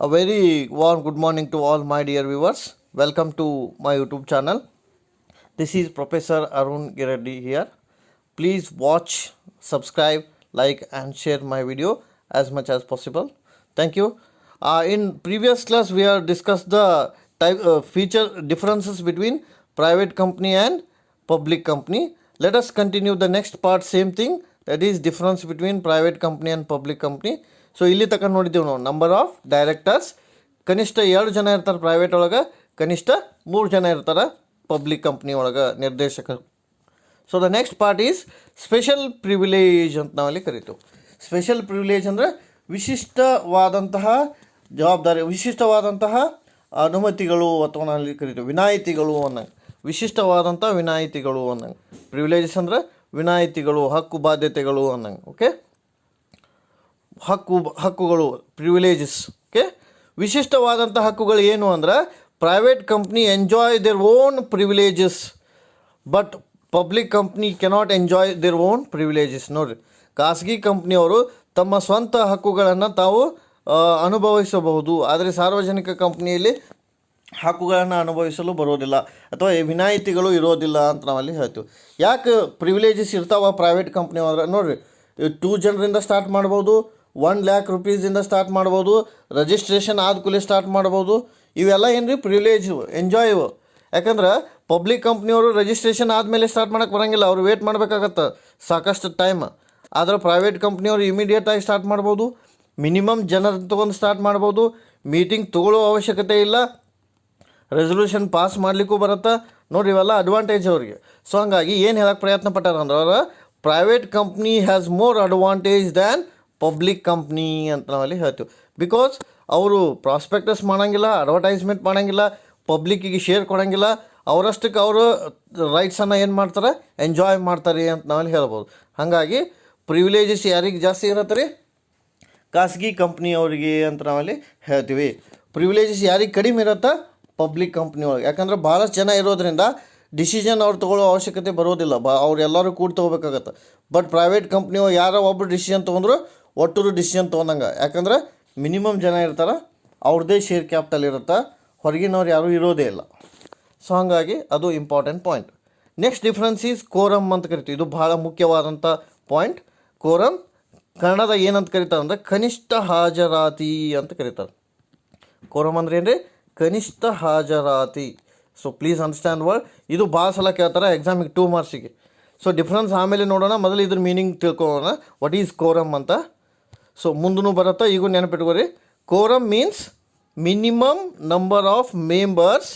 A very warm good morning to all my dear viewers. Welcome to my YouTube channel. This is Professor Arun Gireddy here. Please watch, subscribe, like, and share my video as much as possible. Thank you. In previous class, we have discussed the feature differences between private company and public company. Let us continue the next part. Same thing, that is difference between private company and public company. So ಇಲ್ಲಿ ತನಕ ನೋಡಿದ್ದೇವೆ ನಾವು number of directors. ಕನಿಷ್ಠ 2 ಜನ ಇರ್ತಾರೆ private ಒಳಗೆ, ಕನಿಷ್ಠ 3 ಜನ ಇರ್ತಾರೆ ಪಬ್ಲಿಕ್ ಕಂಪ್ನಿ ಒಳಗೆ ನಿರ್ದೇಶಕರು. So the next part is special privilege ಅಂತ ನಾವಲ್ಲಿ ಕರಿತೀವಿ. ಸ್ಪೆಷಲ್ ಪ್ರಿವಿಲೇಜ್ ಅಂದರೆ ವಿಶಿಷ್ಟವಾದಂತಹ ಜವಾಬ್ದಾರಿ, ವಿಶಿಷ್ಟವಾದಂತಹ ಅನುಮತಿಗಳು ಅಥವಾ ನಾವಲ್ಲಿ ಕರಿತೀವಿ ವಿನಾಯಿತಿಗಳು ಅನ್ನಂಗೆ. ವಿಶಿಷ್ಟವಾದಂಥ ವಿನಾಯಿತಿಗಳು ಅನ್ನಂಗೆ. ಪ್ರಿವಿಲೇಜಸ್ ಅಂದರೆ ವಿನಾಯಿತಿಗಳು, ಹಕ್ಕು ಬಾಧ್ಯತೆಗಳು ಅನ್ನಂಗೆ. ಓಕೆ, ಹಕ್ಕುಗಳು ಪ್ರಿವಿಲೇಜಸ್. ಓಕೆ, ವಿಶಿಷ್ಟವಾದಂಥ ಹಕ್ಕುಗಳು ಏನು ಅಂದ್ರೆ private company enjoy their own privileges but public company cannot enjoy their own privileges. ನೋಡಿರಿ, ಖಾಸಗಿ ಕಂಪ್ನಿಯವರು ತಮ್ಮ ಸ್ವಂತ ಹಕ್ಕುಗಳನ್ನು ತಾವು ಅನುಭವಿಸಬಹುದು, ಆದರೆ ಸಾರ್ವಜನಿಕ ಕಂಪ್ನಿಯಲ್ಲಿ ಹಕ್ಕುಗಳನ್ನು ಅನುಭವಿಸಲು ಬರೋದಿಲ್ಲ ಅಥವಾ ವಿನಾಯಿತಿಗಳು ಇರೋದಿಲ್ಲ ಅಂತ ನಾವಲ್ಲಿ ಹೇಳ್ತೀವಿ. ಯಾಕೆ ಪ್ರಿವಿಲೇಜಸ್ ಇರ್ತಾವ ಪ್ರೈವೇಟ್ ಕಂಪ್ನಿ ಅಂದ್ರೆ? ನೋಡಿರಿ, 2 ಜನರಿಂದ ಸ್ಟಾರ್ಟ್ ಮಾಡ್ಬೋದು, 1 lakh rupees ಸ್ಟಾರ್ಟ್ ಮಾಡ್ಬೋದು, ರಿಜಿಸ್ಟ್ರೇಷನ್ ಆದ ಕೂಡಲೇ ಸ್ಟಾರ್ಟ್ ಮಾಡ್ಬೋದು. ಇವೆಲ್ಲ ಏನು ರೀ ಪ್ರಿವಿಲೇಜ್, ಎಂಜಾಯ್. ಯಾಕಂದ್ರೆ ಪಬ್ಲಿಕ್ ಕಂಪ್ನಿಯವರು ರಿಜಿಸ್ಟ್ರೇಷನ್ ಆದಮೇಲೆ ಸ್ಟಾರ್ಟ್ ಮಾಡೋಕ್ಕೆ ಬರೋಂಗಿಲ್ಲ, ಅವ್ರು ವೇಟ್ ಮಾಡಬೇಕಾಗತ್ತೆ ಸಾಕಷ್ಟು ಟೈಮ್. ಆದರೆ ಪ್ರೈವೇಟ್ ಕಂಪ್ನಿಯವರು ಇಮಿಡಿಯೇಟಾಗಿ ಸ್ಟಾರ್ಟ್ ಮಾಡ್ಬೋದು, ಮಿನಿಮಮ್ ಜನರ ತೊಗೊಂಡು ಸ್ಟಾರ್ಟ್ ಮಾಡ್ಬೋದು, ಮೀಟಿಂಗ್ ತೊಗೊಳ್ಳೋ ಅವಶ್ಯಕತೆ ಇಲ್ಲ, ರೆಸೊಲ್ಯೂಷನ್ ಪಾಸ್ ಮಾಡಲಿಕ್ಕೂ ಬರುತ್ತೆ. ನೋಡಿರಿ, ಇವೆಲ್ಲ ಅಡ್ವಾಂಟೇಜ್ ಅವ್ರಿಗೆ. ಸೊ ಹಂಗಾಗಿ ಏನು ಹೇಳಕ್ಕೆ ಪ್ರಯತ್ನ ಪಟ್ಟಾರ ಅಂದ್ರೆ ಅವರು private company has more advantage than public company ಅಂತ ನಾವಲ್ಲಿ ಹೇಳ್ತೀವಿ. ಬಿಕಾಸ್ ಅವರು ಪ್ರಾಸ್ಪೆಕ್ಟಸ್ ಮಾಡೋಂಗಿಲ್ಲ, ಅಡ್ವರ್ಟೈಸ್ಮೆಂಟ್ ಮಾಡೋಂಗಿಲ್ಲ, ಪಬ್ಲಿಕ್ಕಿಗೆ ಶೇರ್ ಕೊಡೋಂಗಿಲ್ಲ, ಅವರಷ್ಟಕ್ಕೆ ಅವರು ರೈಟ್ಸನ್ನು ಏನು ಮಾಡ್ತಾರೆ, ಎಂಜಾಯ್ ಮಾಡ್ತಾರೆ ಅಂತ ನಾವಲ್ಲಿ ಹೇಳ್ಬೋದು. ಹಾಗಾಗಿ ಪ್ರಿವಿಲೇಜಸ್ ಯಾರಿಗೆ ಜಾಸ್ತಿ ಇರತ್ತೆ ರೀ? ಖಾಸಗಿ ಕಂಪ್ನಿಯವರಿಗೆ ಅಂತ ನಾವಲ್ಲಿ ಹೇಳ್ತೀವಿ. ಪ್ರಿವಿಲೇಜಸ್ ಯಾರಿಗೆ ಕಡಿಮೆ ಇರುತ್ತೆ? ಪಬ್ಲಿಕ್ ಕಂಪ್ನಿ ಒಳಗೆ. ಯಾಕಂದ್ರೆ ಭಾಳಷ್ಟು ಜನ ಇರೋದ್ರಿಂದ ಡಿಸಿಷನ್ ಅವ್ರು ತೊಗೊಳ್ಳೋ ಅವಶ್ಯಕತೆ ಬರೋದಿಲ್ಲ, ಅವ್ರು ಎಲ್ಲರೂ ಕೂಡ ತೊಗೋಬೇಕಾಗತ್ತೆ. ಬಟ್ ಪ್ರೈವೇಟ್ ಕಂಪ್ನಿ ಯಾರೋ ಒಬ್ಬರು ಡಿಸಿಷನ್ ತೊಗೊಂಡ್ರು ಒಟ್ಟರು ಡಿಸಿಷನ್ ತೊಗೊಂಡಂಗೆ. ಯಾಕಂದ್ರೆ ಮಿನಿಮಮ್ ಜನ ಇರ್ತಾರೆ, ಅವ್ರದ್ದೇ ಶೇರ್ ಕ್ಯಾಪಿಟಲ್ ಇರುತ್ತೆ, ಹೊರಗಿನವ್ರು ಯಾರೂ ಇರೋದೇ ಇಲ್ಲ. ಸೊ ಹಾಗಾಗಿ ಅದು important point. Next difference is quorum ಅಂತ ಕರಿತೀವಿ. ಇದು ಭಾಳ ಮುಖ್ಯವಾದಂಥ ಪಾಯಿಂಟ್. ಕೋರಮ್ ಕನ್ನಡದ ಏನಂತ ಕರೀತಾರೆ ಅಂದರೆ ಕನಿಷ್ಠ ಹಾಜರಾತಿ ಅಂತ ಕರೀತಾರೆ. ಕೋರಮ್ ಅಂದ್ರೆ ಏನು ರೀ? ಕನಿಷ್ಠ ಹಾಜರಾತಿ. So please understand word. ಇದು ಭಾಳ ಸಲ ಕೇಳ್ತಾರೆ ಎಕ್ಸಾಮಿಗೆ 2 ಮಾರ್ಕ್ಸಿಗೆ. ಸೊ ಡಿಫ್ರೆನ್ಸ್ ಆಮೇಲೆ ನೋಡೋಣ, ಮೊದಲು ಇದ್ರ ಮೀನಿಂಗ್ ತಿಳ್ಕೊಳ್ಳೋಣ, ವಾಟ್ ಈಸ್ ಕೋರಮ್ ಅಂತ. ಸೊ ಮುಂದೂ ಬರುತ್ತೆ, ಈಗ ನೆನಪಿಟ್ಕೋರಿ. Quorum means minimum number of members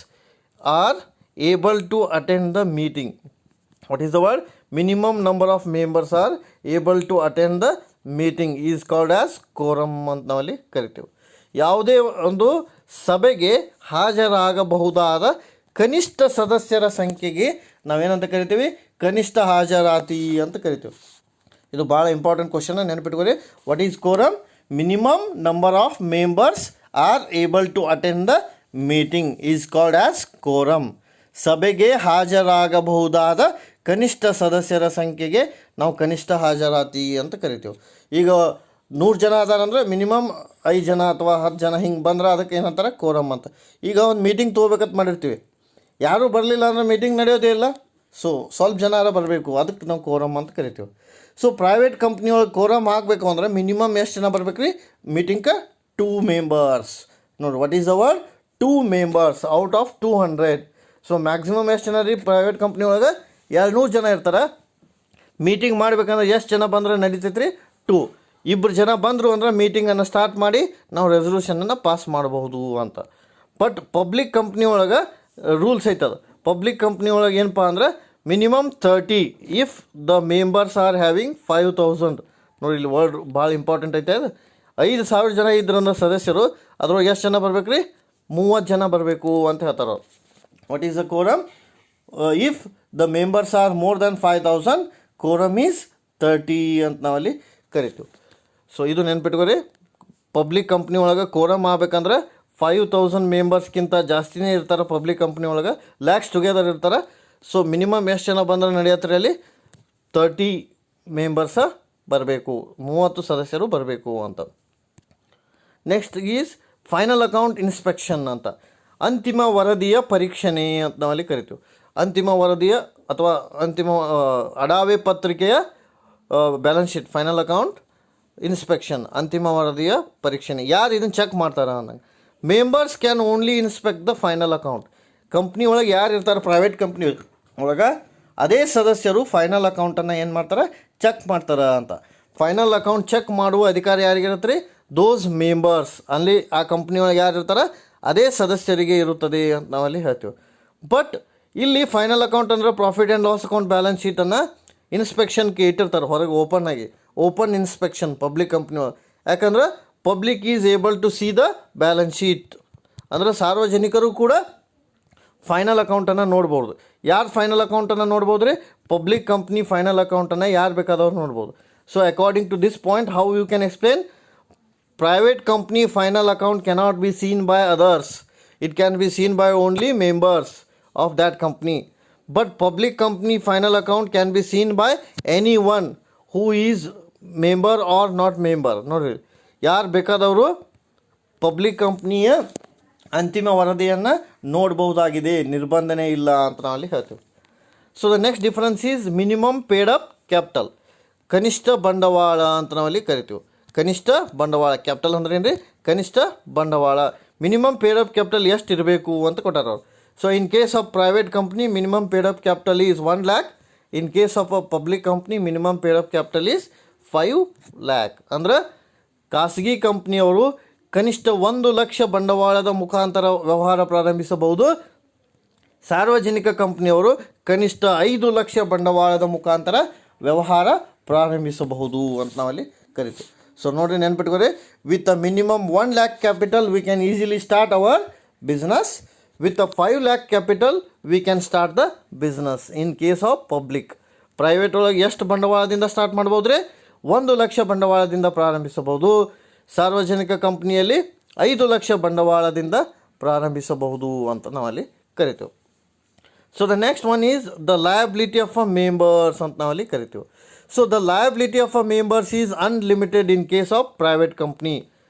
are able to attend the meeting. What is the word? Minimum number of members are able to attend the meeting is called as quorum ಅಂತ ನಾವಲ್ಲಿ ಕರಿತೇವೆ. ಯಾವುದೇ ಒಂದು ಸಭೆಗೆ ಹಾಜರಾಗಬಹುದಾದ ಕನಿಷ್ಠ ಸದಸ್ಯರ ಸಂಖ್ಯೆಗೆ ನಾವೇನಂತ ಕರಿತೀವಿ? ಕನಿಷ್ಠ ಹಾಜರಾತಿ ಅಂತ ಕರಿತೀವಿ. ಇದು ಭಾಳ ಇಂಪಾರ್ಟೆಂಟ್ ಕ್ವಶನ್, ನೆನಪಿಟ್ಕೋರಿ. What is quorum? Minimum number of members are able to attend the meeting is called as quorum. ಸಭೆಗೆ ಹಾಜರಾಗಬಹುದಾದ ಕನಿಷ್ಠ ಸದಸ್ಯರ ಸಂಖ್ಯೆಗೆ ನಾವು ಕನಿಷ್ಠ ಹಾಜರಾತಿ ಅಂತ ಕರಿತೀವಿ. ಈಗ 100 ಜನ ಅದಾರಂದ್ರೆ ಮಿನಿಮಮ್ 5 ಜನ ಅಥವಾ 10 ಜನ ಹಿಂಗೆ ಬಂದ್ರೆ ಅದಕ್ಕೆ ಏನಂತಾರೆ? ಕೋರಮ್ ಅಂತ. ಈಗ ಒಂದು ಮೀಟಿಂಗ್ ತೊಗೋಬೇಕಂತ ಮಾಡಿರ್ತೀವಿ, ಯಾರೂ ಬರಲಿಲ್ಲ ಅಂದ್ರೆ ಮೀಟಿಂಗ್ ನಡೆಯೋದೇ ಇಲ್ಲ. ಸೊ ಸ್ವಲ್ಪ ಜನ ಬರಬೇಕು, ಅದಕ್ಕೆ ನಾವು ಕೋರಮ್ ಅಂತ ಕರಿತೀವಿ. ಸೊ ಪ್ರೈವೇಟ್ ಕಂಪ್ನಿ ಒಳಗೆ ಕೋರಮ್ ಆಗಬೇಕು ಅಂದ್ರೆ ಮಿನಿಮಮ್ ಎಷ್ಟು ಜನ ಬರ್ಬೇಕು ರೀ ಮೀಟಿಂಗ್ಗೆ? 2 ಮೆಂಬರ್ಸ್. ನೋಡಿ, what is the word? 2 members out of 200. So maximum ಎಷ್ಟು ಜನ ರೀ ಪ್ರೈವೇಟ್ ಕಂಪ್ನಿ ಒಳಗೆ? 200 ಜನ ಇರ್ತಾರೆ. ಮೀಟಿಂಗ್ ಮಾಡ್ಬೇಕಂದ್ರೆ ಎಷ್ಟು ಜನ ಬಂದರೆ ನಡೀತೈತೆ ರೀ? 2. 2 ಜನ ಬಂದರು ಅಂದ್ರೆ ಮೀಟಿಂಗನ್ನು ಸ್ಟಾರ್ಟ್ ಮಾಡಿ ನಾವು ರೆಸೊಲ್ಯೂಷನನ್ನು ಪಾಸ್ ಮಾಡಬಹುದು ಅಂತ. ಬಟ್ ಪಬ್ಲಿಕ್ ಕಂಪ್ನಿ ಒಳಗೆ ರೂಲ್ಸ್ ಐತದ. ಪಬ್ಲಿಕ್ ಕಂಪ್ನಿ ಒಳಗೆ ಏನಪ್ಪ ಅಂದ್ರೆ minimum 30 if the members are having 5000. ನೋಡಿ, ಇಲ್ಲಿ ವರ್ಡ್ ಭಾಳ ಇಂಪಾರ್ಟೆಂಟ್ ಐತೆ. ಅದು 5000 ಜನ ಇದ್ರಂದ್ರೆ ಸದಸ್ಯರು, ಅದ್ರೊಳಗೆ ಎಷ್ಟು ಜನ ಬರ್ಬೇಕು ರೀ? 30 ಜನ ಬರಬೇಕು ಅಂತ ಹೇಳ್ತಾರೆ ಅವ್ರು. What is the quorum? If the members are more than 5000, quorum is 30 ಅಂತ ನಾವಲ್ಲಿ ಕರಿತೀವಿ. ಸೊ ಇದು ನೆನ್ಪಿಟ್ಕೋರಿ. ಪಬ್ಲಿಕ್ ಕಂಪ್ನಿ ಒಳಗೆ ಕೋರಮ್ ಆಗ್ಬೇಕಂದ್ರೆ 5000 ಮೆಂಬರ್ಸ್ಗಿಂತ ಜಾಸ್ತಿನೇ ಇರ್ತಾರೆ ಪಬ್ಲಿಕ್ ಕಂಪ್ನಿ ಒಳಗೆ, ಲ್ಯಾಕ್ಸ್ ಟುಗೆದರ್ ಇರ್ತಾರೆ. ಸೊ ಮಿನಿಮಮ್ ಎಷ್ಟು ಜನ ಬಂದರೆ ನಡೆಯತ್ರಿ ಅಲ್ಲಿ? 30 ಮೆಂಬರ್ಸ ಬರಬೇಕು, 30 ಸದಸ್ಯರು ಬರಬೇಕು ಅಂತ. Next is final account inspection ಅಂತ, ಅಂತಿಮ ವರದಿಯ ಪರೀಕ್ಷಣೆ ಅಂತ ನಾವಲ್ಲಿ ಕರಿತೀವಿ. ಅಂತಿಮ ವರದಿಯ ಅಥವಾ ಅಂತಿಮ ಅಡಾವೆ ಪತ್ರಿಕೆಯ balance sheet, final account inspection, ಅಂತಿಮ ವರದಿಯ ಪರೀಕ್ಷಣೆ. ಯಾರು ಇದನ್ನು ಚೆಕ್ ಮಾಡ್ತಾರೆ ಅನ್ನಂಗೆ. Members can only inspect the final account. Company ಒಳಗೆ ಯಾರು ಇರ್ತಾರೆ, ಪ್ರೈವೇಟ್ ಕಂಪ್ನಿ ಒಳಗೆ ಅದೇ ಸದಸ್ಯರು ಫೈನಲ್ ಅಕೌಂಟನ್ನು ಏನು ಮಾಡ್ತಾರೆ, ಚೆಕ್ ಮಾಡ್ತಾರೆ ಅಂತ. ಫೈನಲ್ ಅಕೌಂಟ್ ಚೆಕ್ ಮಾಡುವ ಅಧಿಕಾರ ಯಾರಿಗಿರುತ್ತೆ ರೀ, ದೋಸ್ ಮೆಂಬರ್ಸ್. ಅಲ್ಲಿ ಆ ಕಂಪ್ನಿ ಒಳಗೆ ಯಾರು ಇರ್ತಾರೆ ಅದೇ ಸದಸ್ಯರಿಗೆ ಇರುತ್ತದೆ ಅಂತ ನಾವಲ್ಲಿ ಹೇಳ್ತೀವಿ. ಬಟ್ ಇಲ್ಲಿ ಫೈನಲ್ ಅಕೌಂಟ್ ಅಂದರೆ profit and loss account balance ಶೀಟನ್ನು ಇನ್ಸ್ಪೆಕ್ಷನ್ಗೆ ಇಟ್ಟಿರ್ತಾರೆ ಹೊರಗೆ, ಓಪನ್ ಇನ್ಸ್ಪೆಕ್ಷನ್ ಪಬ್ಲಿಕ್ ಕಂಪ್ನಿ ಒಳಗೆ. ಯಾಕಂದ್ರೆ public is able to see the balance sheet. ಅಂದರೆ ಸಾರ್ವಜನಿಕರು ಕೂಡ ಫೈನಲ್ ಅಕೌಂಟನ್ನು ನೋಡ್ಬೋದು. ಯಾರು ಫೈನಲ್ ಅಕೌಂಟನ್ನು ನೋಡ್ಬೋದು ರೀ, ಪಬ್ಲಿಕ್ ಕಂಪ್ನಿ ಫೈನಲ್ ಅಕೌಂಟನ್ನು ಯಾರು ಬೇಕಾದವ್ರು ನೋಡ್ಬೋದು. So according to this point, how you can explain? Private company final account cannot be seen by others. It can be seen by only members of that company. But public company final account can be seen by any one who is member or not member. ನೋಡಿರಿ, ಯಾರು ಬೇಕಾದವರು public ಕಂಪ್ನಿಯ ಅಂತಿಮ ವರದಿಯನ್ನು ನೋಡ್ಬೋದಾಗಿದೆ, ನಿರ್ಬಂಧನೆ ಇಲ್ಲ ಅಂತ ನಾವಲ್ಲಿ ಹೇಳ್ತೀವಿ. So the next difference is minimum paid up capital. ಕನಿಷ್ಠ ಬಂಡವಾಳ ಅಂತ ನಾವಲ್ಲಿ ಕರಿತೀವಿ. ಕನಿಷ್ಠ ಬಂಡವಾಳ, ಕ್ಯಾಪಿಟಲ್ ಅಂದ್ರೆ ಏನು ರೀ, ಕನಿಷ್ಠ ಬಂಡವಾಳ. ಮಿನಿಮಮ್ ಪೇಡ್ ಅಪ್ ಕ್ಯಾಪಿಟಲ್ ಎಷ್ಟು ಇರಬೇಕು ಅಂತ ಕೊಟ್ಟಾರ ಅವ್ರು. So in case of private company minimum paid up capital is 1 lakh. In case of a public company minimum paid up capital is 5 lakh. ಅಂದ್ರೆ ಖಾಸಗಿ ಕಂಪ್ನಿಯವರು ಕನಿಷ್ಠ 1 ಲಕ್ಷ ಬಂಡವಾಳದ ಮುಖಾಂತರ ವ್ಯವಹಾರ ಪ್ರಾರಂಭಿಸಬಹುದು. ಸಾರ್ವಜನಿಕ ಕಂಪ್ನಿಯವರು ಕನಿಷ್ಠ 5 ಲಕ್ಷ ಬಂಡವಾಳದ ಮುಖಾಂತರ ವ್ಯವಹಾರ ಪ್ರಾರಂಭಿಸಬಹುದು ಅಂತ ನಾವಲ್ಲಿ ಕರಿತೀವಿ. ಸೊ ನೋಡಿರಿ, ನೆನ್ಪಿಟ್ಕೊರಿ, with a minimum 1 lakh capital we can easily start our business. With a 5 lakh capital we can start the business. In case of public, private ಒಳಗೆ ಎಷ್ಟು ಬಂಡವಾಳದಿಂದ ಸ್ಟಾರ್ಟ್ ಮಾಡ್ಬೋದು ರೀ, 1 ಲಕ್ಷ ಬಂಡವಾಳದಿಂದ ಪ್ರಾರಂಭಿಸಬಹುದು. ಸಾರ್ವಜನಿಕ ಕಂಪ್ನಿಯಲ್ಲಿ 5 ಲಕ್ಷ ಬಂಡವಾಳದಿಂದ ಪ್ರಾರಂಭಿಸಬಹುದು ಅಂತ ನಾವಲ್ಲಿ ಕರಿತೀವಿ. So the next one is the liability of a members ಅಂತ ನಾವಲ್ಲಿ ಕರಿತೀವಿ. So the liability of a members is unlimited in case of private company,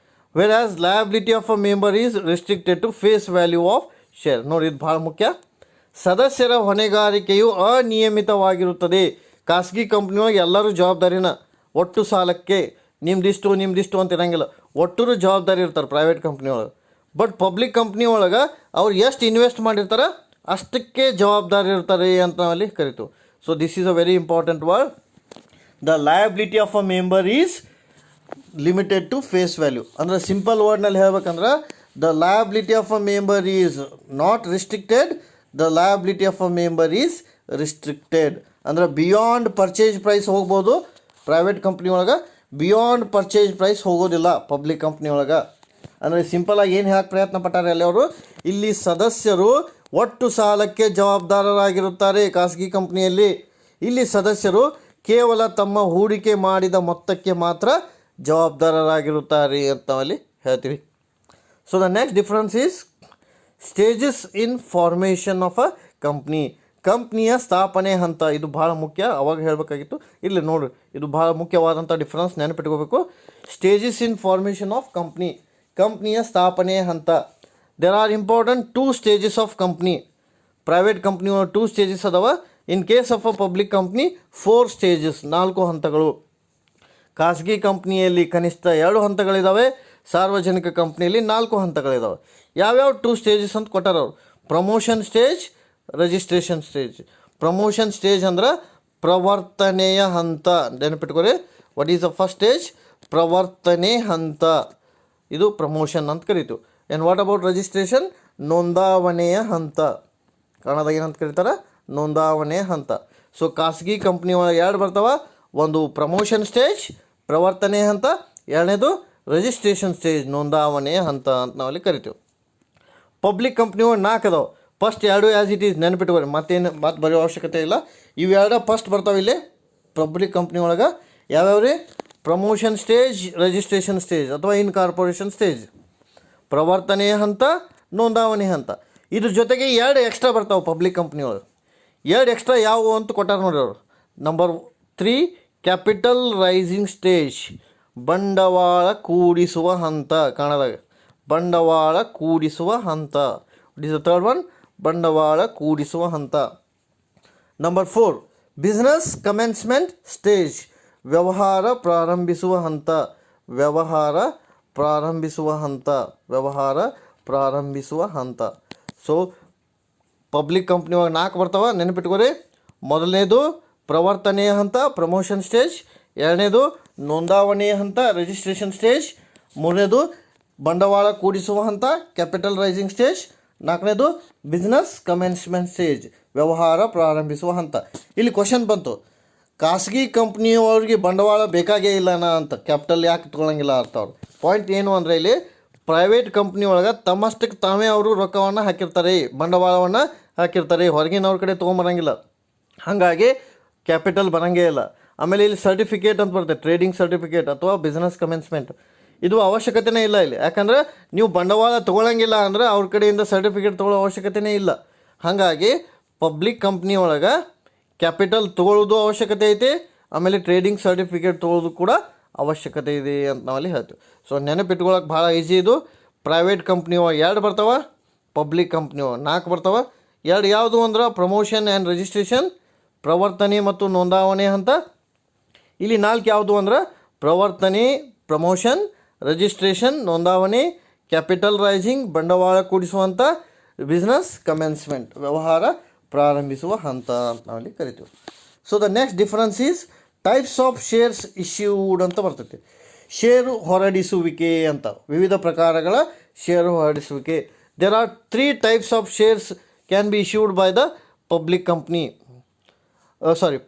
whereas liability of a member is restricted to face value of share. ನೋಡಿ, ಇದು ಭಾಳ ಮುಖ್ಯ. ಸದಸ್ಯರ ಹೊಣೆಗಾರಿಕೆಯು ಅನಿಯಮಿತವಾಗಿರುತ್ತದೆ. ಖಾಸಗಿ ಕಂಪ್ನಿಯೊಳಗೆ ಎಲ್ಲರೂ ಜವಾಬ್ದಾರಿನ ಒಟ್ಟು ಸಾಲಕ್ಕೆ ನಿಮ್ದಿಷ್ಟು ಅಂತ ಇರೋಂಗಿಲ್ಲ, ಒಟ್ಟರು ಜವಾಬ್ದಾರಿ ಇರ್ತಾರೆ ಪ್ರೈವೇಟ್ ಕಂಪ್ನಿ ಒಳಗೆ. ಬಟ್ ಪಬ್ಲಿಕ್ ಕಂಪ್ನಿ ಒಳಗೆ ಅವ್ರು ಎಷ್ಟು ಇನ್ವೆಸ್ಟ್ ಮಾಡಿರ್ತಾರೆ ಅಷ್ಟಕ್ಕೆ ಜವಾಬ್ದಾರಿ ಇರ್ತಾರೆ ಅಂತ ನಾವಲ್ಲಿ ಕರಿತೀವಿ. So this is a very important word. The liability of a member is limited to face value. ಅಂದರೆ ಸಿಂಪಲ್ ವರ್ಡ್ನಲ್ಲಿ ಹೇಳ್ಬೇಕಂದ್ರೆ, the liability of a member is not restricted, the liability of a member is restricted. ಅಂದರೆ beyond purchase price ಹೋಗ್ಬೋದು private company ಒಳಗೆ, beyond purchase price ಹೋಗೋದಿಲ್ಲ public company ಒಳಗೆ. ಅಂದರೆ ಸಿಂಪಲಾಗಿ ಏನು ಹೇಳಕ್ಕೆ ಪ್ರಯತ್ನ ಪಟ್ಟಾರೆ ಅಲ್ಲಿ ಅವರು, ಇಲ್ಲಿ ಸದಸ್ಯರು ಒಟ್ಟು ಸಾಲಕ್ಕೆ ಜವಾಬ್ದಾರರಾಗಿರುತ್ತಾರೆ ಖಾಸಗಿ ಕಂಪ್ನಿಯಲ್ಲಿ. ಇಲ್ಲಿ ಸದಸ್ಯರು ಕೇವಲ ತಮ್ಮ ಹೂಡಿಕೆ ಮಾಡಿದ ಮೊತ್ತಕ್ಕೆ ಮಾತ್ರ ಜವಾಬ್ದಾರರಾಗಿರುತ್ತಾರೆ ಅಂತ ನಾವಲ್ಲಿ ಹೇಳ್ತೀವಿ. So the next difference is stages in formation of a company. ಕಂಪ್ನಿಯ ಸ್ಥಾಪನೆ ಹಂತ, ಇದು ಭಾಳ ಮುಖ್ಯ, ಅವಾಗ ಹೇಳಬೇಕಾಗಿತ್ತು, ಇಲ್ಲಿ ನೋಡಿರಿ, ಇದು ಭಾಳ ಮುಖ್ಯವಾದಂಥ ಡಿಫ್ರೆನ್ಸ್ ನೆನಪಿಟ್ಕೋಬೇಕು. Stages in formation of company, ಕಂಪ್ನಿಯ ಸ್ಥಾಪನೆ ಹಂತ. There are important 2 stages of company. Private company 2 stages ಅದಾವ. In case of a public company 4 stages, 4 ಹಂತಗಳು. ಖಾಸಗಿ ಕಂಪ್ನಿಯಲ್ಲಿ ಕನಿಷ್ಠ 2 ಹಂತಗಳಿದ್ದಾವೆ, ಸಾರ್ವಜನಿಕ ಕಂಪ್ನಿಯಲ್ಲಿ 4 ಹಂತಗಳಿದ್ದಾವೆ. ಯಾವ್ಯಾವ 2 stages ಅಂತ ಕೊಟ್ಟಾರ ಅವರು? Promotion stage, registration stage. Promotion stage ಅಂದ್ರೆ ಪ್ರವರ್ತನೆಯ ಹಂತ. ನೆನಪಿಟ್ಕೊರಿ, what is the first stage? ಪ್ರವರ್ತನೆ ಹಂತ, ಇದು ಪ್ರಮೋಷನ್ ಅಂತ ಕರಿತೀವಿ. And what about registration? ನೋಂದಾವಣೆಯ ಹಂತ. ಕನ್ನಡದಾಗ ಏನಂತ ಕರೀತಾರೆ? ನೋಂದಾವಣೆ ಹಂತ. ಸೊ ಖಾಸಗಿ ಕಂಪ್ನಿ ಒಳಗೆ 2 ಬರ್ತಾವ, ಒಂದು ಪ್ರಮೋಷನ್ ಸ್ಟೇಜ್ ಪ್ರವರ್ತನೆ ಹಂತ, ಎರಡನೇದು ರಿಜಿಸ್ಟ್ರೇಷನ್ ಸ್ಟೇಜ್ ನೋಂದಾವಣೆ ಹಂತ ಅಂತ ನಾವಲ್ಲಿ ಕರಿತೀವಿ. ಪಬ್ಲಿಕ್ ಕಂಪ್ನಿ ಒಳಗೆ 4 ಅದಾವೆ. ಫಸ್ಟ್ 2 ಆ್ಯಸ್ ಇಟ್ ಈಸ್ ನೆನಪಿಟ್ಕೊರಿ, ಮತ್ತೆ ಬರೆಯೋ ಅವಶ್ಯಕತೆ ಇಲ್ಲ. ಇವೆರಡು ಫಸ್ಟ್ ಬರ್ತಾವೆ ಇಲ್ಲಿ ಪಬ್ಲಿಕ್ ಕಂಪ್ನಿ ಒಳಗೆ. ಯಾವ್ಯಾವ ರೀ? ಪ್ರಮೋಷನ್ ಸ್ಟೇಜ್, ರಿಜಿಸ್ಟ್ರೇಷನ್ ಸ್ಟೇಜ್ ಅಥವಾ ಇನ್ಕಾರ್ಪೊರೇಷನ್ ಸ್ಟೇಜ್. ಪ್ರವರ್ತನೆಯ ಹಂತ, ನೋಂದಾವಣೆ ಹಂತ. ಇದ್ರ ಜೊತೆಗೆ 2 ಎಕ್ಸ್ಟ್ರಾ ಬರ್ತಾವೆ ಪಬ್ಲಿಕ್ ಕಂಪ್ನಿ ಒಳಗೆ. 2 ಎಕ್ಸ್ಟ್ರಾ ಯಾವುವು ಅಂತ ಕೊಟ್ಟಾರ ನೋಡಿ ಅವರು. ನಂಬರ್ 3 ಕ್ಯಾಪಿಟಲ್ ರೈಸಿಂಗ್ ಸ್ಟೇಜ್, ಬಂಡವಾಳ ಕೂಡಿಸುವ ಹಂತ. ಕನ್ನಡದಾಗ ಬಂಡವಾಳ ಕೂಡಿಸುವ ಹಂತ. It is the third one, ಬಂಡವಾಳ ಕೂಡಿಸುವ ಹಂತ. ನಂಬರ್ 4, ಬಿಸ್ನೆಸ್ ಕಮೆನ್ಸ್ಮೆಂಟ್ ಸ್ಟೇಜ್, ವ್ಯವಹಾರ ಪ್ರಾರಂಭಿಸುವ ಹಂತ. ವ್ಯವಹಾರ ಪ್ರಾರಂಭಿಸುವ ಹಂತ. ವ್ಯವಹಾರ ಪ್ರಾರಂಭಿಸುವ ಹಂತ. ಸೊ ಪಬ್ಲಿಕ್ ಕಂಪ್ನಿ ಒಳಗೆ 4 ಬರ್ತಾವ, ನೆನಪಿಟ್ಕೋರಿ. ಮೊದಲನೇದು ಪ್ರವರ್ತನೆಯ ಹಂತ, ಪ್ರಮೋಷನ್ ಸ್ಟೇಜ್. ಎರಡನೇದು ನೋಂದಾವಣೆಯ ಹಂತ, ರಿಜಿಸ್ಟ್ರೇಷನ್ ಸ್ಟೇಜ್. ಮೂರನೇದು ಬಂಡವಾಳ ಕೂಡಿಸುವ ಹಂತ, ಕ್ಯಾಪಿಟಲ್ ರೈಸಿಂಗ್ ಸ್ಟೇಜ್. ನಾಲ್ಕನೇದು ಬಿಸ್ನೆಸ್ ಕಮೆನ್ಸ್ಮೆಂಟ್ ಸ್ಟೇಜ್, ವ್ಯವಹಾರ ಪ್ರಾರಂಭಿಸುವ ಹಂತ. ಇಲ್ಲಿ ಕ್ವಶನ್ ಬಂತು, ಖಾಸಗಿ ಕಂಪ್ನಿಯವ್ರಿಗೆ ಬಂಡವಾಳ ಬೇಕಾಗೇ ಇಲ್ಲನಾ ಅಂತ, ಕ್ಯಾಪಿಟಲ್ ಯಾಕೆ ತೊಗೊಳಂಗಿಲ್ಲ ಅಂತವ್ರು. ಪಾಯಿಂಟ್ ಏನು ಅಂದರೆ ಇಲ್ಲಿ ಪ್ರೈವೇಟ್ ಕಂಪ್ನಿ ಒಳಗೆ ತಮ್ಮಷ್ಟಕ್ಕೆ ತಾವೇ ಅವರು ರೊಕ್ಕವನ್ನು ಹಾಕಿರ್ತಾರೆ, ಬಂಡವಾಳವನ್ನು ಹಾಕಿರ್ತಾರೆ, ಹೊರಗಿನವ್ರ ಕಡೆ ತೊಗೊಂಬರಂಗಿಲ್ಲ. ಹಾಗಾಗಿ ಕ್ಯಾಪಿಟಲ್ ಬರೋಂಗೇ ಇಲ್ಲ. ಆಮೇಲೆ ಇಲ್ಲಿ ಸರ್ಟಿಫಿಕೇಟ್ ಅಂತ ಬರುತ್ತೆ, ಟ್ರೇಡಿಂಗ್ ಸರ್ಟಿಫಿಕೇಟ್ ಅಥವಾ ಬಿಸ್ನೆಸ್ ಕಮೆನ್ಸ್ಮೆಂಟ್. ಇದು ಅವಶ್ಯಕತೆನೇ ಇಲ್ಲ ಇಲ್ಲಿ, ಯಾಕಂದರೆ ನೀವು ಬಂಡವಾಳ ತೊಗೊಳಂಗಿಲ್ಲ ಅಂದರೆ ಅವ್ರ ಕಡೆಯಿಂದ ಸರ್ಟಿಫಿಕೇಟ್ ತೊಗೊಳ್ಳೋ ಅವಶ್ಯಕತೆನೇ ಇಲ್ಲ. ಹಾಗಾಗಿ ಪಬ್ಲಿಕ್ ಕಂಪ್ನಿ ಒಳಗೆ ಕ್ಯಾಪಿಟಲ್ ತೊಗೊಳ್ಳೋದು ಅವಶ್ಯಕತೆ ಐತಿ, ಆಮೇಲೆ ಟ್ರೇಡಿಂಗ್ ಸರ್ಟಿಫಿಕೇಟ್ ತೊಗೊಳ್ಳೋದು ಕೂಡ ಅವಶ್ಯಕತೆ ಇದೆ ಅಂತ ನಾವಲ್ಲಿ ಹೇಳ್ತೀವಿ. ಸೊ ನೆನಪಿಟ್ಕೊಳ್ಳೋಕೆ ಭಾಳ ಈಸಿ ಇದು. ಪ್ರೈವೇಟ್ ಕಂಪ್ನಿ ಒಳಗೆ 2 ಬರ್ತಾವ, ಪಬ್ಲಿಕ್ ಕಂಪ್ನಿ ಒಳಗೆ 4 ಬರ್ತಾವ. 2 ಯಾವುದು ಅಂದ್ರೆ ಪ್ರಮೋಷನ್ ಆ್ಯಂಡ್ ರಿಜಿಸ್ಟ್ರೇಷನ್, ಪ್ರವರ್ತನೆ ಮತ್ತು ನೋಂದಾವಣೆ ಹಂತ. ಇಲ್ಲಿ 4 ಯಾವುದು ಅಂದ್ರೆ ಪ್ರವರ್ತನೆ, ಪ್ರಮೋಷನ್, ರಿಜಿಸ್ಟ್ರೇಷನ್, ನೋಂದಾವಣೆ, ಕ್ಯಾಪಿಟಲ್ ರೈಸಿಂಗ್, ಬಂಡವಾಳ ಕೂಡಿಸುವಂಥ, ಬಿಸ್ನೆಸ್ ಕಮೆನ್ಸ್ಮೆಂಟ್, ವ್ಯವಹಾರ ಪ್ರಾರಂಭಿಸುವ ಹಂತ ಅಂತ ನಾವಲ್ಲಿ ಕರಿತೀವಿ. So the next difference is types of shares issued ಅಂತ ಬರ್ತೈತಿ. ಷೇರು ಹೊರಡಿಸುವಿಕೆ ಅಂತ, ವಿವಿಧ ಪ್ರಕಾರಗಳ ಷೇರು ಹೊರಡಿಸುವಿಕೆ. There are 3 types of shares can be issued by the public company,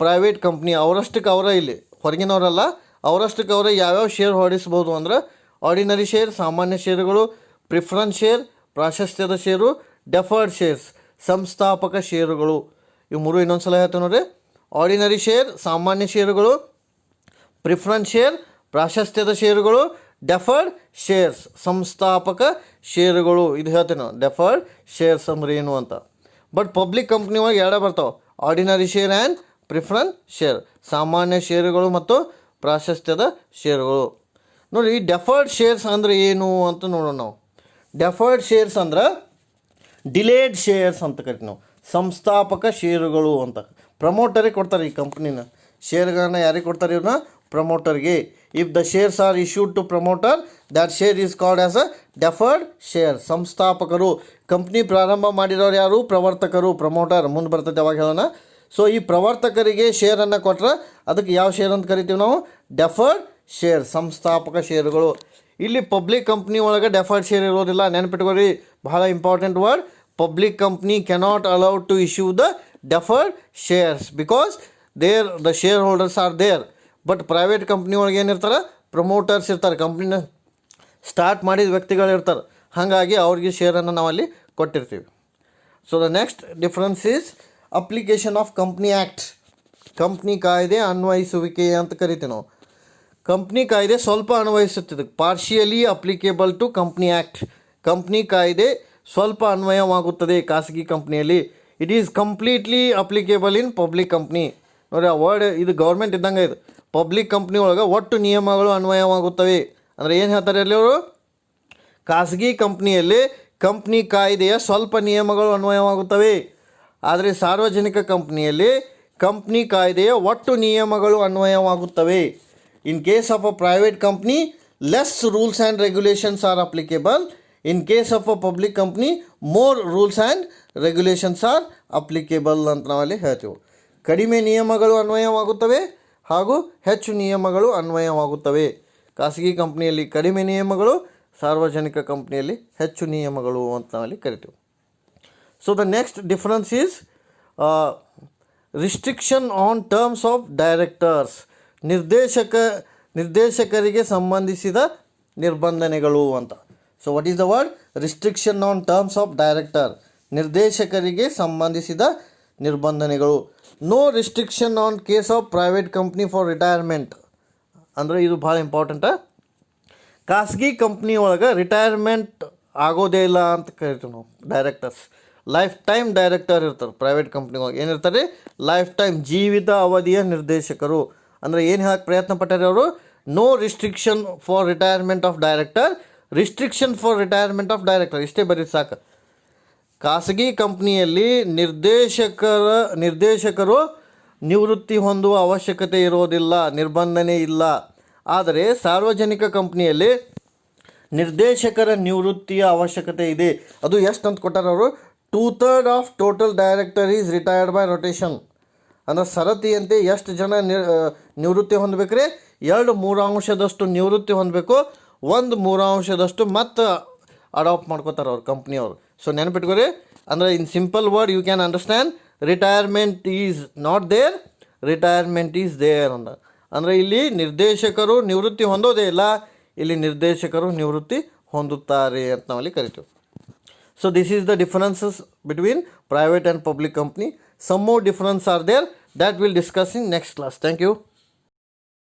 private company. ಅವರಷ್ಟಕ್ಕೆ ಅವರ, ಇಲ್ಲಿ ಹೊರಗಿನವರಲ್ಲ, ಅವರಷ್ಟಕ್ಕೆ ಅವರೇ ಯಾವ್ಯಾವ ಶೇರ್ ಹೊರಡಿಸ್ಬೋದು ಅಂದ್ರೆ ಆರ್ಡಿನರಿ ಶೇರ್, ಸಾಮಾನ್ಯ ಷೇರುಗಳು, ಪ್ರಿಫರೆನ್ಸ್ ಶೇರ್, ಪ್ರಾಶಸ್ತ್ಯದ ಷೇರು, ಡೆಫರ್ಡ್ ಶೇರ್ಸ್, ಸಂಸ್ಥಾಪಕ ಷೇರುಗಳು. ಇವು 3 ಇನ್ನೊಂದು ಸಲ ಹೇಳ್ತೇವೆ ನೋಡ್ರಿ. ಆರ್ಡಿನರಿ ಶೇರ್, ಸಾಮಾನ್ಯ ಷೇರುಗಳು, ಪ್ರಿಫರೆನ್ಸ್ ಶೇರ್, ಪ್ರಾಶಸ್ತ್ಯದ ಷೇರುಗಳು, ಡೆಫರ್ಡ್ ಶೇರ್ಸ್, ಸಂಸ್ಥಾಪಕ ಷೇರುಗಳು. ಇದು ಹೇಳ್ತೇನೆ ನಾವು, ಡೆಫರ್ಡ್ ಶೇರ್ಸ್ ಅಂದ್ರೆ ಏನು ಅಂತ. ಬಟ್ ಪಬ್ಲಿಕ್ ಕಂಪ್ನಿ ಒಳಗೆ 2 ಬರ್ತಾವೆ, ordinary share and preference share, ಸಾಮಾನ್ಯ ಷೇರುಗಳು ಮತ್ತು ಪ್ರಾಶಸ್ತ್ಯದ ಷೇರುಗಳು. ನೋಡಿ, ಡೆಫರ್ಡ್ ಶೇರ್ಸ್ ಅಂದರೆ ಏನು ಅಂತ ನೋಡೋಣ ನಾವು. ಡೆಫರ್ಡ್ ಶೇರ್ಸ್ ಅಂದ್ರೆ ಡಿಲೇಡ್ ಶೇರ್ಸ್ ಅಂತ ಕರಿತೀವಿ ನಾವು, ಸಂಸ್ಥಾಪಕ ಷೇರುಗಳು ಅಂತ. ಪ್ರಮೋಟರಿಗೆ ಕೊಡ್ತಾರೆ ಈ ಕಂಪ್ನಿನ ಶೇರ್ಗಳನ್ನ. ಯಾರಿಗೆ ಕೊಡ್ತಾರೆ ಇವ್ರನ್ನ? ಪ್ರಮೋಟರ್ಗೆ. If the shares are issued to promoter, that share is called as a deferred share. ಸಂಸ್ಥಾಪಕರು, ಕಂಪ್ನಿ ಪ್ರಾರಂಭ ಮಾಡಿರೋರು ಯಾರು? ಪ್ರವರ್ತಕರು, ಪ್ರಮೋಟರ್. ಮುಂದೆ ಬರ್ತದೆ ಅವಾಗ ಹೇಳೋಣ. ಸೊ ಈ ಪ್ರವರ್ತಕರಿಗೆ ಶೇರನ್ನು ಕೊಟ್ಟರೆ ಅದಕ್ಕೆ ಯಾವ ಶೇರ್ ಅಂತ ಕರಿತೀವಿ ನಾವು? ಡೆಫರ್ಡ್ ಶೇರ್, ಸಂಸ್ಥಾಪಕ ಷೇರುಗಳು. ಇಲ್ಲಿ ಪಬ್ಲಿಕ್ ಕಂಪ್ನಿ ಒಳಗೆ ಡೆಫರ್ಡ್ ಶೇರ್ ಇರೋದಿಲ್ಲ, ನೆನಪಿಟ್ಕೊಳ್ಳಿ, ಬಹಳ important word. Public company cannot allowed to issue the deferred shares because the share holders are there. But private company ಒಳಗೆ ಏನಿರ್ತಾರೆ? ಪ್ರಮೋಟರ್ಸ್ ಇರ್ತಾರೆ, ಕಂಪ್ನಿನ ಸ್ಟಾರ್ಟ್ ಮಾಡಿದ ವ್ಯಕ್ತಿಗಳು ಇರ್ತಾರೆ. ಹಾಗಾಗಿ ಅವ್ರಿಗೆ ಶೇರನ್ನು ನಾವಲ್ಲಿ ಕೊಟ್ಟಿರ್ತೀವಿ. So the next difference is application of company act. Company ಕಾಯ್ದೆ ಅನ್ವಯಿಸುವಿಕೆ ಅಂತ ಕರಿತೀವಿ ನಾವು. ಕಂಪ್ನಿ ಕಾಯ್ದೆ ಸ್ವಲ್ಪ ಅನ್ವಯಿಸುತ್ತದೆ, partially applicable to company act. Company ಕಾಯ್ದೆ ಸ್ವಲ್ಪ ಅನ್ವಯವಾಗುತ್ತದೆ ಖಾಸಗಿ ಕಂಪ್ನಿಯಲ್ಲಿ. It is completely applicable in public company. ನೋಡಿ, ಆ ವರ್ಡ್ ಇದು ಗೌರ್ಮೆಂಟ್ ಇದ್ದಂಗೆ ಇದು. ಪಬ್ಲಿಕ್ ಕಂಪ್ನಿ ಒಳಗೆ ಒಟ್ಟು ನಿಯಮಗಳು ಅನ್ವಯವಾಗುತ್ತವೆ ಅಂದರೆ ಏನು ಹೇಳ್ತಾರೆ ಅಲ್ಲಿ ಅವರು? ಖಾಸಗಿ ಕಂಪ್ನಿಯಲ್ಲಿ ಕಂಪ್ನಿ ಕಾಯ್ದೆಯ ಸ್ವಲ್ಪ ನಿಯಮಗಳು ಅನ್ವಯವಾಗುತ್ತವೆ, ಆದರೆ ಸಾರ್ವಜನಿಕ ಕಂಪ್ನಿಯಲ್ಲಿ ಕಂಪ್ನಿ ಕಾಯ್ದೆಯ ಒಟ್ಟು ನಿಯಮಗಳು ಅನ್ವಯವಾಗುತ್ತವೆ. In case of a private company, less rules and regulations are applicable. In case of a public company, more rules and regulations are applicable ಅಂತ ನಾವಲ್ಲಿ ಹೇಳ್ತೀವಿ. ಕಡಿಮೆ ನಿಯಮಗಳು ಅನ್ವಯವಾಗುತ್ತವೆ ಹಾಗೂ ಹೆಚ್ಚು ನಿಯಮಗಳು ಅನ್ವಯವಾಗುತ್ತವೆ. ಖಾಸಗಿ ಕಂಪ್ನಿಯಲ್ಲಿ ಕಡಿಮೆ ನಿಯಮಗಳು, ಸಾರ್ವಜನಿಕ ಕಂಪ್ನಿಯಲ್ಲಿ ಹೆಚ್ಚು ನಿಯಮಗಳು ಅಂತ ನಾವಲ್ಲಿ ಕರಿತೀವಿ. So the next difference is restriction on terms of directors. ನಿರ್ದೇಶಕರಿಗೆ ಸಂಬಂಧಿಸಿದ ನಿರ್ಬಂಧನೆಗಳು ಅಂತ. So what is the word? Restriction on terms of director, ನಿರ್ದೇಶಕರಿಗೆ ಸಂಬಂಧಿಸಿದ ನಿರ್ಬಂಧನೆಗಳು. No restriction on case of private company for retirement. ಅಂದರೆ ಇದು ಭಾಳ ಇಂಪಾರ್ಟೆಂಟ. ಖಾಸಗಿ ಕಂಪ್ನಿ ಒಳಗೆ ರಿಟೈರ್ಮೆಂಟ್ ಆಗೋದೇ ಇಲ್ಲ ಅಂತ ಕರಿತೀವಿ ನಾವು. ಡೈರೆಕ್ಟರ್ಸ್ ಲೈಫ್ ಟೈಮ್ ಡೈರೆಕ್ಟರ್ ಇರ್ತಾರೆ. ಪ್ರೈವೇಟ್ ಕಂಪ್ನಿ ಒಳಗೆ ಏನಿರ್ತಾರೆ? ಲೈಫ್ ಟೈಮ್, ಜೀವಿತ ಅವಧಿಯ ನಿರ್ದೇಶಕರು. ಅಂದರೆ ಏನು ಹೇಳಕ್ಕೆ ಪ್ರಯತ್ನ ಪಟ್ಟಾರೆ ಅವರು? No restriction for retirement of director, restriction for retirement of director, ಇಷ್ಟೇ ಬರೀ ಸಾಕು. ಖಾಸಗಿ ಕಂಪ್ನಿಯಲ್ಲಿ ನಿರ್ದೇಶಕರು ನಿವೃತ್ತಿ ಹೊಂದುವ ಅವಶ್ಯಕತೆ ಇರೋದಿಲ್ಲ, ನಿರ್ಬಂಧನೆ ಇಲ್ಲ. ಆದರೆ ಸಾರ್ವಜನಿಕ ಕಂಪ್ನಿಯಲ್ಲಿ ನಿರ್ದೇಶಕರ ನಿವೃತ್ತಿಯ ಅವಶ್ಯಕತೆ ಇದೆ. ಅದು ಎಷ್ಟು ಅಂತ ಕೊಟ್ಟಾರ ಅವರು, 2/3 of total director is retired by rotation. ಅಂದರೆ ಸರತಿಯಂತೆ ಎಷ್ಟು ಜನ ನಿವೃತ್ತಿ ಹೊಂದಬೇಕ್ರಿ? 2/3 ನಿವೃತ್ತಿ ಹೊಂದಬೇಕು, 1/3 ಮತ್ತೆ ಅಡಾಪ್ಟ್ ಮಾಡ್ಕೋತಾರೆ ಅವ್ರು ಕಂಪ್ನಿಯವರು. ಸೊ ನೆನಪಿಟ್ಕೊರಿ. ಅಂದರೆ in simple word you can understand, retirement is not there, retirement is there ಅಂತ. ಅಂದರೆ ಇಲ್ಲಿ ನಿರ್ದೇಶಕರು ನಿವೃತ್ತಿ ಹೊಂದೋದೇ ಇಲ್ಲ, ಇಲ್ಲಿ ನಿರ್ದೇಶಕರು ನಿವೃತ್ತಿ ಹೊಂದುತ್ತಾರೆ ಅಂತ ನಾವಲ್ಲಿ ಕರಿತೀವಿ. So this is the differences between private and public company. Some more differences are there that we'll discuss in next class. Thank you.